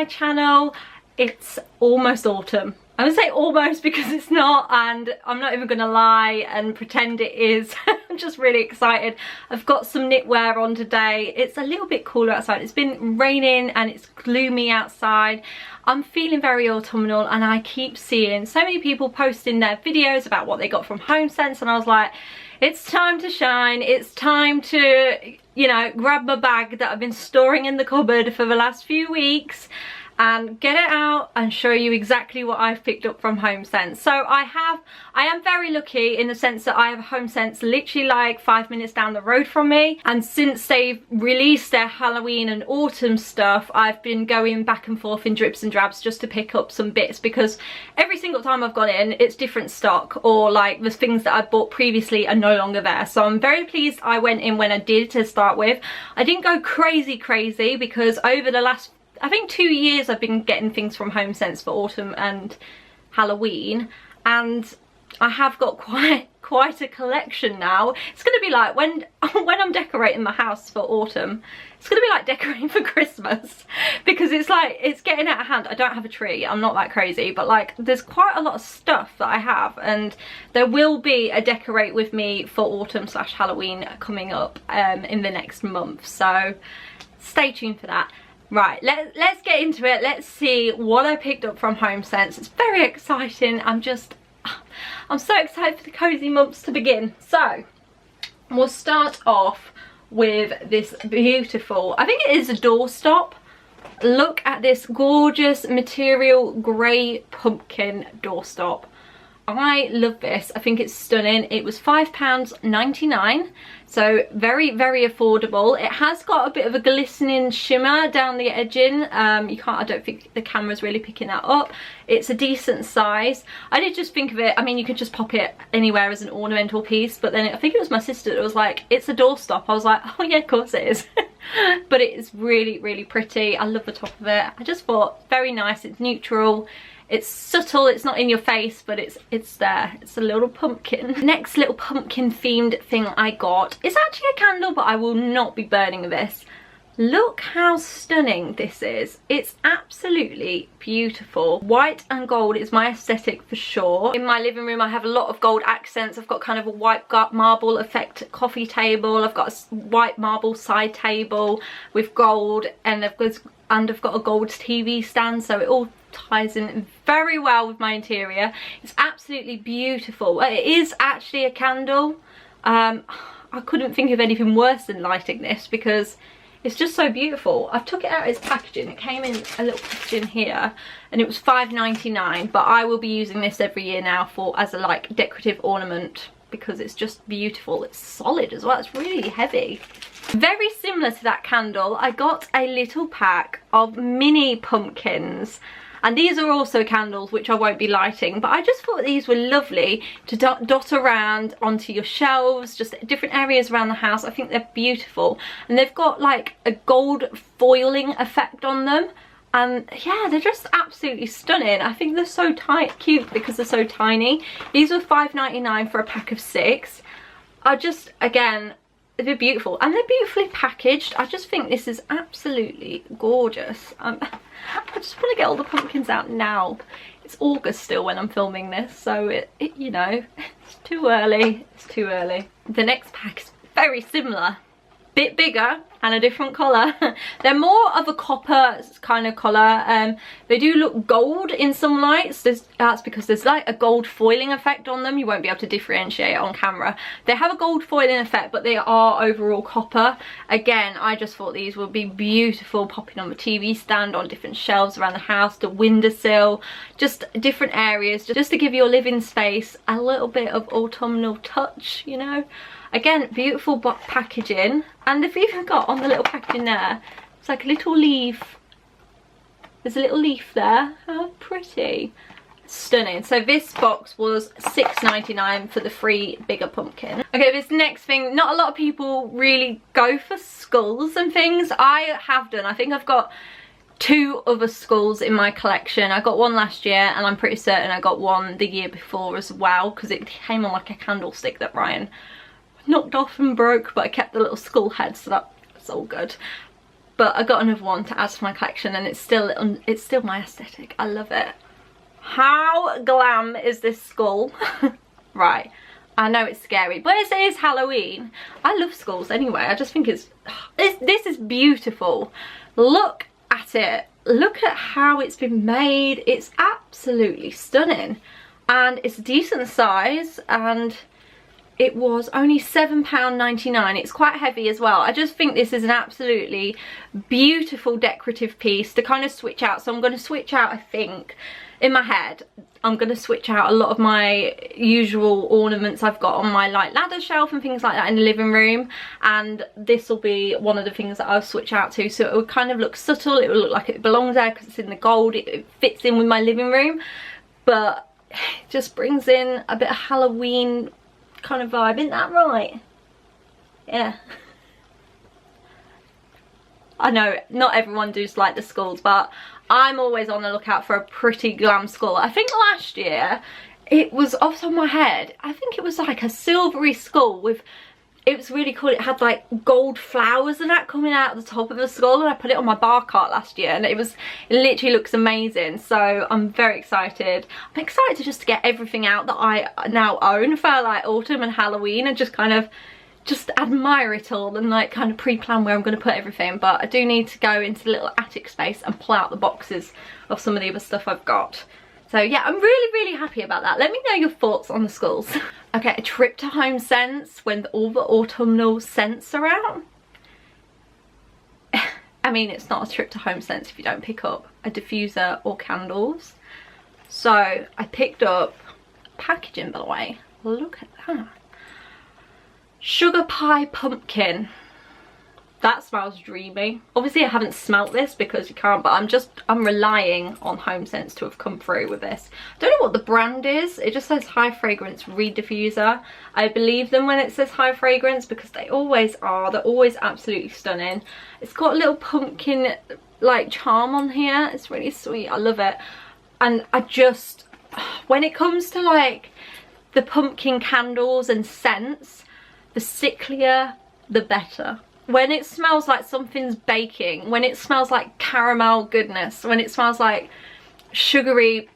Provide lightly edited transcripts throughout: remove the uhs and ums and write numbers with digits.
my channel. It's almost autumn. I would say almost because it's not, and I'm not even gonna lie and pretend it is. I'm just really excited. I've got some knitwear on today. It's a little bit cooler outside. It's been raining and it's gloomy outside. I'm feeling very autumnal, and I keep seeing so many people posting their videos about what they got from Homesense, and I was like, it's time to shine. It's time to, you know, grab my bag that I've been storing in the cupboard for the last few weeks and get it out and show you exactly what I've picked up from Homesense. So I am very lucky in the sense that I have Homesense literally like 5 minutes down the road from me, and since they've released their Halloween and autumn stuff, I've been going back and forth in drips and drabs just to pick up some bits, because every single time I've gone in it's different stock, or like the things that I bought previously are no longer there. So I'm very pleased I went in when I did to start with. I didn't go crazy because over the last, I think 2 years I've been getting things from Homesense for autumn and Halloween, and I have got quite a collection now. It's going to be like when I'm decorating my house for autumn, it's going to be like decorating for Christmas, because it's like, it's getting out of hand. I don't have a tree, I'm not that crazy, but like there's quite a lot of stuff that I have, and there will be a decorate with me for autumn / Halloween coming up in the next month, so stay tuned for that. Right, let's get into it. Let's see what I picked up from Homesense. It's very exciting. I'm so excited for the cozy months to begin. So we'll start off with this beautiful, I think it is a doorstop. Look at this gorgeous material grey pumpkin doorstop. I love this. I think it's stunning. It was £5.99, so very affordable. It has got a bit of a glistening shimmer down the edging. I don't think the camera's really picking that up. It's a decent size. I did just think of it, I mean, you could just pop it anywhere as an ornamental piece, but then I think it was my sister that was like, it's a doorstop. I was like, oh yeah, of course it is. But it is really pretty. I love the top of it. I just thought, very nice. It's neutral. It's subtle, it's not in your face, but it's there. It's a little pumpkin. Next little pumpkin themed thing I got is actually a candle, but I will not be burning this. Look how stunning this is. It's absolutely beautiful. White and gold is my aesthetic for sure. In my living room I have a lot of gold accents. I've got kind of a white marble effect coffee table. I've got a white marble side table with gold, and I've got a gold TV stand, so it all ties in very well with my interior. It's absolutely beautiful. It is actually a candle. I couldn't think of anything worse than lighting this because it's just so beautiful. I've took it out of its packaging. It came in a little packaging here and it was £5.99, but I will be using this every year now as a like decorative ornament because it's just beautiful. It's solid as well. It's really heavy. Very similar to that candle, I got a little pack of mini pumpkins. And these are also candles which I won't be lighting, but I just thought these were lovely to dot around onto your shelves, just different areas around the house. I think they're beautiful. And they've got like a gold foiling effect on them. And yeah, they're just absolutely stunning. I think they're so cute because they're so tiny. These were £5.99 for a pack of 6. Again, they're beautiful and they're beautifully packaged. I just think this is absolutely gorgeous. I just want to get all the pumpkins out now. It's August still when I'm filming this, so you know, it's too early. It's too early. The next pack is very similar, bit bigger and a different colour. They're more of a copper kind of colour. They do look gold in some lights. That's because there's like a gold foiling effect on them. You won't be able to differentiate it on camera. They have a gold foiling effect, but they are overall copper. Again, I just thought these would be beautiful popping on the TV stand, on different shelves around the house, the windowsill, just different areas, just to give your living space a little bit of autumnal touch, you know. Again, beautiful packaging, and they've even got on the little packaging there, it's like a little leaf. There's a little leaf there. How pretty. Stunning. So this box was £6.99 for the 3 bigger pumpkin. Okay, this next thing, not a lot of people really go for skulls and things. I have done. I think I've got 2 other skulls in my collection. I got one last year and I'm pretty certain I got one the year before as well, because it came on like a candlestick that Ryan knocked off and broke, but I kept the little skull head, so that's all good. but I got another one to add to my collection, and it's still my aesthetic. I love it. How glam is this skull? Right, I know it's scary, but it is Halloween. I love skulls anyway. I just think this is beautiful. Look at it. Look at how it's been made. It's absolutely stunning, and it's a decent size, and it was only £7.99. It's quite heavy as well. I just think this is an absolutely beautiful decorative piece to kind of switch out. So I'm going to switch out, I think, in my head, I'm going to switch out a lot of my usual ornaments I've got on my like ladder shelf and things like that in the living room, and this will be one of the things that I'll switch out to, so it will kind of look subtle. It will look like it belongs there because it's in the gold. It fits in with my living room, but it just brings in a bit of Halloween kind of vibe. Isn't that right? Yeah. I know not everyone does like the skulls, but I'm always on the lookout for a pretty glam skull. I think last year it was, off the top of my head, I think it was like a silvery skull with, it was really cool. It had like gold flowers and that coming out of the top of the skull, and I put it on my bar cart last year, and it literally looks amazing. So I'm very excited. I'm excited just to get everything out that I now own for like autumn and Halloween, and just kind of just admire it all and like kind of pre-plan where I'm going to put everything. But I do need to go into the little attic space and pull out the boxes of some of the other stuff I've got. So yeah, I'm really happy about that. Let me know your thoughts on the skulls. Okay, a trip to Homesense when all the autumnal scents are out. I mean, it's not a trip to Homesense if you don't pick up a diffuser or candles. So I picked up packaging, by the way. Look at that. Sugar pie pumpkin. That smells dreamy. Obviously I haven't smelt this because you can't, but I'm relying on Homesense to have come through with this. I don't know what the brand is. It just says high fragrance reed diffuser. I believe them when it says high fragrance because they always are. They're always absolutely stunning. It's got a little pumpkin like charm on here. It's really sweet. I love it. And I just, when it comes to like the pumpkin candles and scents, the sicklier the better. When it smells like something's baking, when it smells like caramel goodness, when it smells like sugary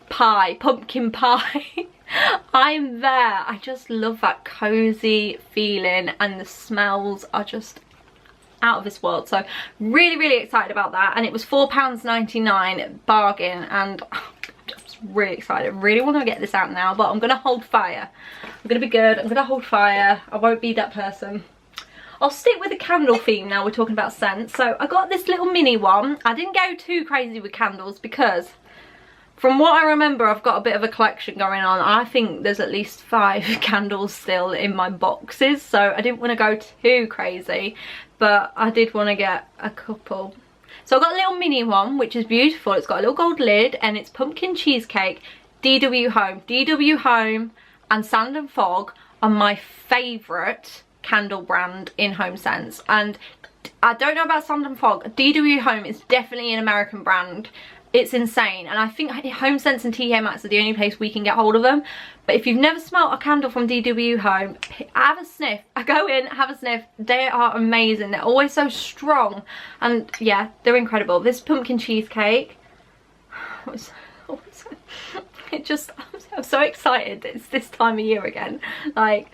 pie, pumpkin pie, I'm there. I just love that cozy feeling, and the smells are just out of this world. So really excited about that, and it was £4.99 bargain, and I'm just really excited. Really want to get this out now, but I'm gonna hold fire. I'm gonna be good. I'm gonna hold fire. I won't be that person. I'll stick with the candle theme now. We're talking about scents. So I got this little mini one. I didn't go too crazy with candles because from what I remember, I've got a bit of a collection going on. I think there's at least 5 candles still in my boxes, so I didn't want to go too crazy, but I did want to get a couple. So I got a little mini one, which is beautiful. It's got a little gold lid, and it's pumpkin cheesecake, DW Home. DW Home and Sand and Fog are my favourite candle brand in Homesense, and I don't know about Sand and Fog. DW Home is definitely an American brand. It's insane, and I think Homesense and TK Maxx are the only place we can get hold of them. But if you've never smelt a candle from DW Home, have a sniff. I go in, have a sniff. They are amazing. They're always so strong, and yeah, they're incredible. This pumpkin cheesecake, it just, I'm so excited. It's this time of year again. Like,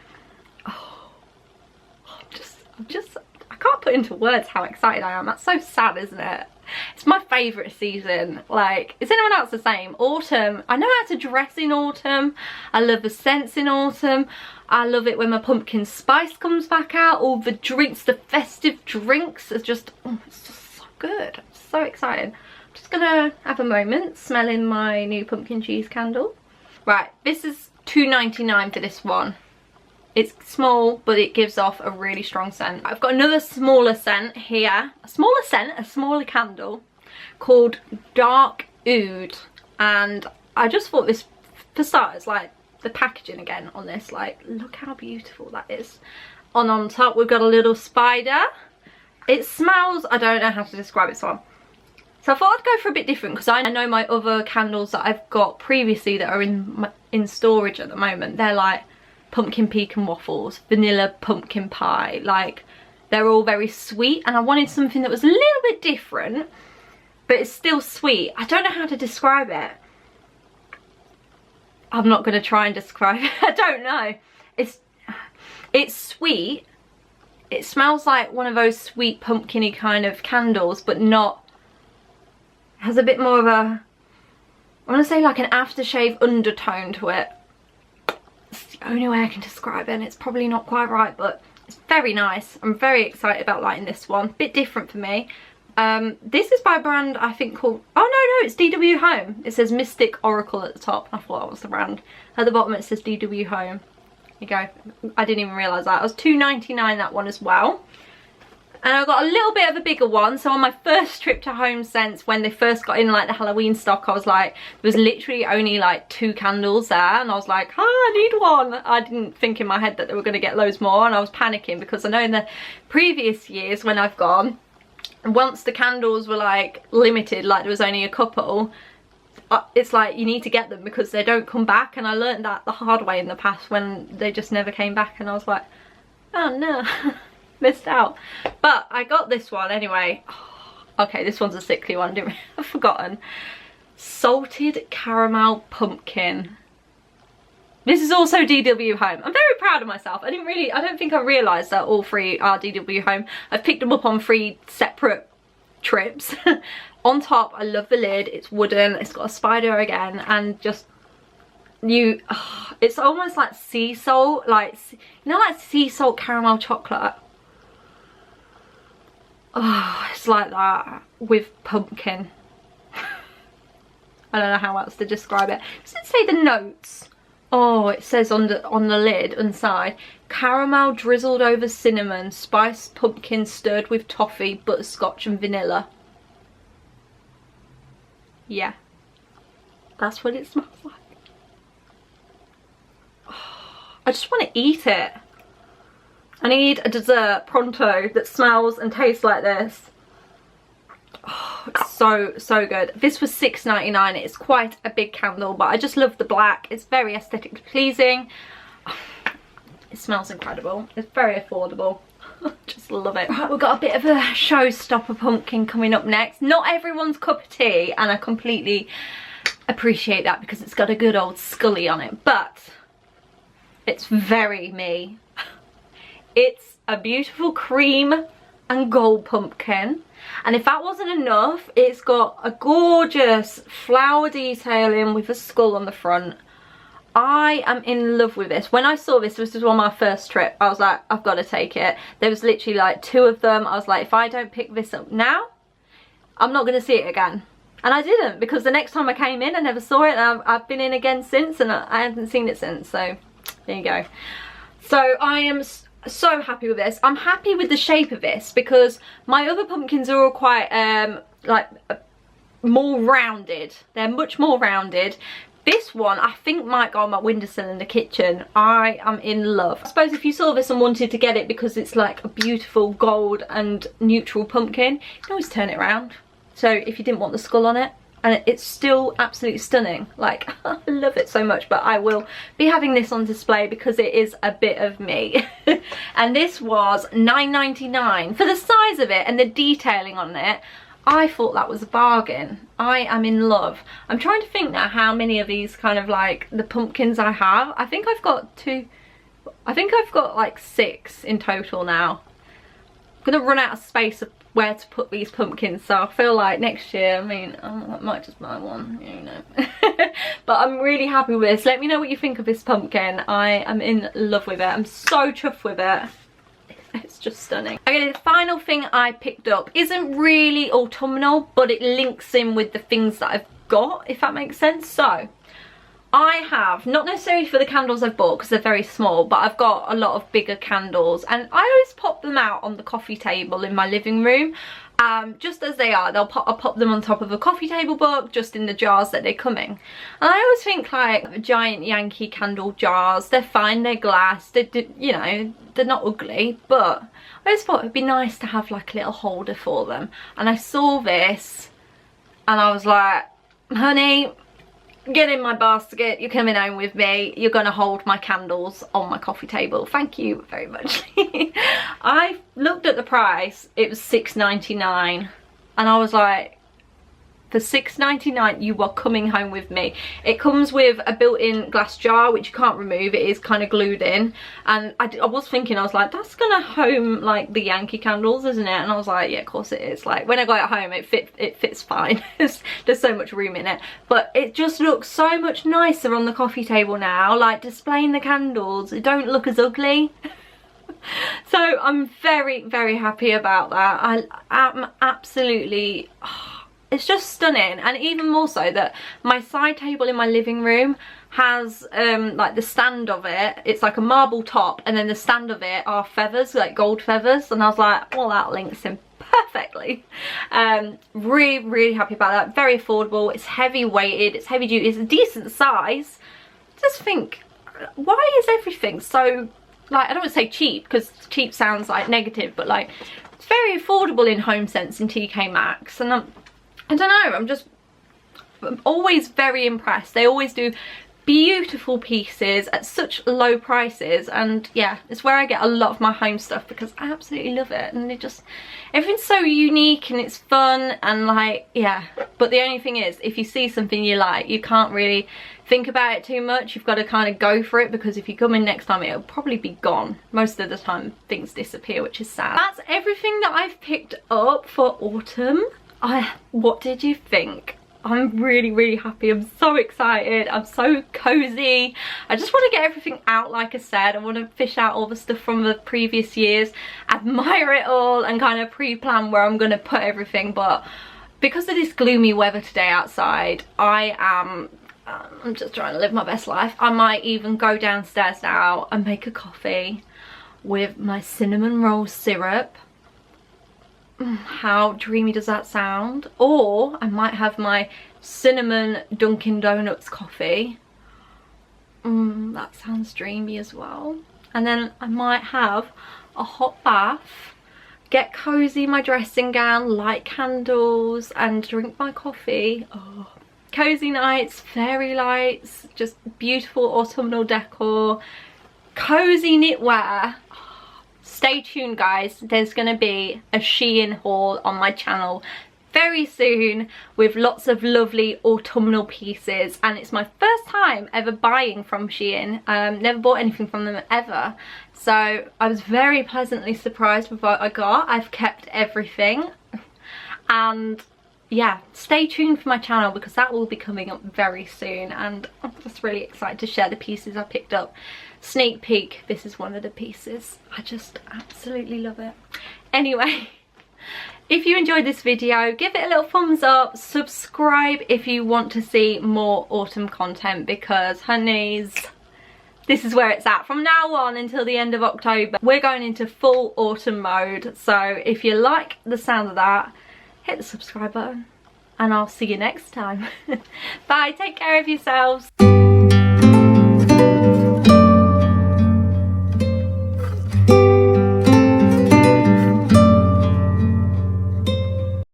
I can't put into words how excited I am. That's so sad, isn't it? It's my favourite season. Like, is anyone else the same? Autumn. I know how to dress in autumn. I love the scents in autumn. I love it when my pumpkin spice comes back out. All the drinks, the festive drinks are just, oh, it's just so good. I'm so excited. I'm just gonna have a moment smelling my new pumpkin cheese candle. Right, this is £2.99 for this one. It's small, but it gives off a really strong scent. I've got another smaller scent here. A smaller candle called Dark Oud. And I just thought this, for starters, like the packaging again on this, like look how beautiful that is. On top we've got a little spider. It smells, I don't know how to describe this one. So I thought I'd go for a bit different because I know my other candles that I've got previously that are in storage at the moment, they're like pumpkin pecan waffles, vanilla pumpkin pie, like they're all very sweet, and I wanted something that was a little bit different, but it's still sweet. I don't know how to describe it. I'm not going to try and describe it. I don't know. It's sweet. It smells like one of those sweet pumpkin-y kind of candles, but not... It has a bit more of a... I want to say like an aftershave undertone to it. It's the only way I can describe it, and it's probably not quite right, but it's very nice. I'm very excited about lighting this one. Bit different for me. This is by a brand I think called... Oh no, it's DW Home. It says Mystic Oracle at the top. I thought that was the brand. At the bottom it says DW Home. There you go. I didn't even realise that. It was £2.99 that one as well. And I got a little bit of a bigger one. So on my first trip to Homesense, when they first got in like the Halloween stock, I was like, there was literally only like 2 candles there, and I was like, oh, I need one. I didn't think in my head that they were going to get loads more, and I was panicking because I know in the previous years when I've gone, once the candles were like limited, like there was only a couple, it's like you need to get them because they don't come back. And I learned that the hard way in the past when they just never came back, and I was like, oh no. Missed out. But I got this one anyway. Oh, okay, this one's a sickly one. I've forgotten. Salted caramel pumpkin. This is also DW Home. I'm very proud of myself. I don't think I realised that all 3 are DW Home. I've picked them up on 3 separate trips. On top, I love the lid. It's wooden. It's got a spider again, and just it's almost like sea salt, like, you know, like sea salt caramel chocolate. Oh, it's like that with pumpkin. I don't know how else to describe it. Does it say the notes? Oh, it says on the lid inside, caramel drizzled over cinnamon, spiced pumpkin stirred with toffee, butterscotch and vanilla. Yeah, that's what it smells like. Oh, I just want to eat it. I need a dessert pronto that smells and tastes like this. Oh, it's so good. This was £6.99. It's quite a big candle, but I just love the black. It's very aesthetically pleasing. Oh, it smells incredible. It's very affordable. Just love it. Right, we've got a bit of a showstopper pumpkin coming up next. Not everyone's cup of tea, and I completely appreciate that because it's got a good old Scully on it, but it's very me. It's a beautiful cream and gold pumpkin, and if that wasn't enough, it's got a gorgeous flower detailing with a skull on the front. I am in love with this. When I saw this was on my first trip, I was like, I've got to take it. There was literally like 2 of them. I was like, if I don't pick this up now, I'm not going to see it again. And I didn't, because the next time I came in I never saw it, and I've been in again since, and I haven't seen it since. So there you go. So I am so happy with this. I'm happy with the shape of this because my other pumpkins are all quite more rounded. They're much more rounded. This one I think might go on my windowsill in the kitchen. I am in love. I suppose if you saw this and wanted to get it because it's like a beautiful gold and neutral pumpkin, you can always turn it around. So if you didn't want the skull on it, and it's still absolutely stunning. Like, I love it so much, but I will be having this on display because it is a bit of me. And this was £9.99 for the size of it and the detailing on it. I thought that was a bargain. I am in love. I'm trying to think now how many of these kind of like the pumpkins I have. I think I've got 2. I think I've got like 6 in total now. I'm gonna run out of space of where to put these pumpkins, so I feel like next year, I mean, I might just buy one, you know. But I'm really happy with this. Let me know what you think of this pumpkin. I am in love with it. I'm so chuffed with it. It's just stunning. Okay, the final thing I picked up isn't really autumnal, but it links in with the things that I've got, if that makes sense. So I have, not necessarily for the candles I've bought because they're very small, but I've got a lot of bigger candles, and I always pop them out on the coffee table in my living room, just as they are. I'll pop them on top of a coffee table book, just in the jars that they come in. And I always think like giant Yankee candle jars, they're fine, they're glass, you know, they're not ugly, but I just thought it'd be nice to have like a little holder for them. And I saw this and I was like, honey, get in my basket, you're coming home with me, you're gonna hold my candles on my coffee table. Thank you very much. I looked at the price, it was $6.99, and I was like, for $6.99 you are coming home with me. It comes with a built-in glass jar which you can't remove, it is kind of glued in, and I was thinking, I was like, that's gonna home like the Yankee candles, isn't it? And I was like, yeah, of course it is. Like when I got it home, it fits fine. There's so much room in it, but it just looks so much nicer on the coffee table now, like displaying the candles. It don't look as ugly. So I'm very, very happy about that. I'm absolutely, it's just stunning. And even more so that my side table in my living room has like the stand of it, it's like a marble top, and then the stand of it are feathers, like gold feathers, and I was like, well, that links in perfectly. Really, really happy about that. Very affordable, it's heavy weighted, it's heavy duty, it's a decent size. Just think, why is everything so, like, I don't want to say cheap because cheap sounds like negative, but like it's very affordable in Homesense and TK Maxx, and I don't know, I'm always very impressed. They always do beautiful pieces at such low prices, and yeah, it's where I get a lot of my home stuff because I absolutely love it, and everything's so unique and it's fun, and like, yeah. But the only thing is, if you see something you like, you can't really think about it too much. You've got to kind of go for it, because if you come in next time, it'll probably be gone. Most of the time things disappear, which is sad. That's everything that I've picked up for autumn. What did you think? I'm really, really happy. I'm so excited. I'm so cozy. I just want to get everything out, like I said. I want to fish out all the stuff from the previous years, admire it all, and kind of pre-plan where I'm going to put everything. But because of this gloomy weather today outside, I'm just trying to live my best life. I might even go downstairs now and make a coffee with my cinnamon roll syrup. How dreamy does that sound? Or I might have my cinnamon Dunkin' Donuts coffee. That sounds dreamy as well. And then I might have a hot bath, get cozy in my dressing gown, light candles, and drink my coffee. Oh, cozy nights, fairy lights, just beautiful autumnal decor, cozy knitwear. Stay tuned, guys. There's going to be a Shein haul on my channel very soon with lots of lovely autumnal pieces, and it's my first time ever buying from Shein. Never bought anything from them ever, so I was very pleasantly surprised with what I got. I've kept everything, and yeah, stay tuned for my channel because that will be coming up very soon, and I'm just really excited to share the pieces I picked up. Sneak peek, this is one of the pieces. I just absolutely love it. Anyway, if you enjoyed this video, give it a little thumbs up, subscribe if you want to see more autumn content, because honeys, this is where it's at. From now on until the end of October, we're going into full autumn mode. So if you like the sound of that, hit the subscribe button, and I'll see you next time. Bye, take care of yourselves.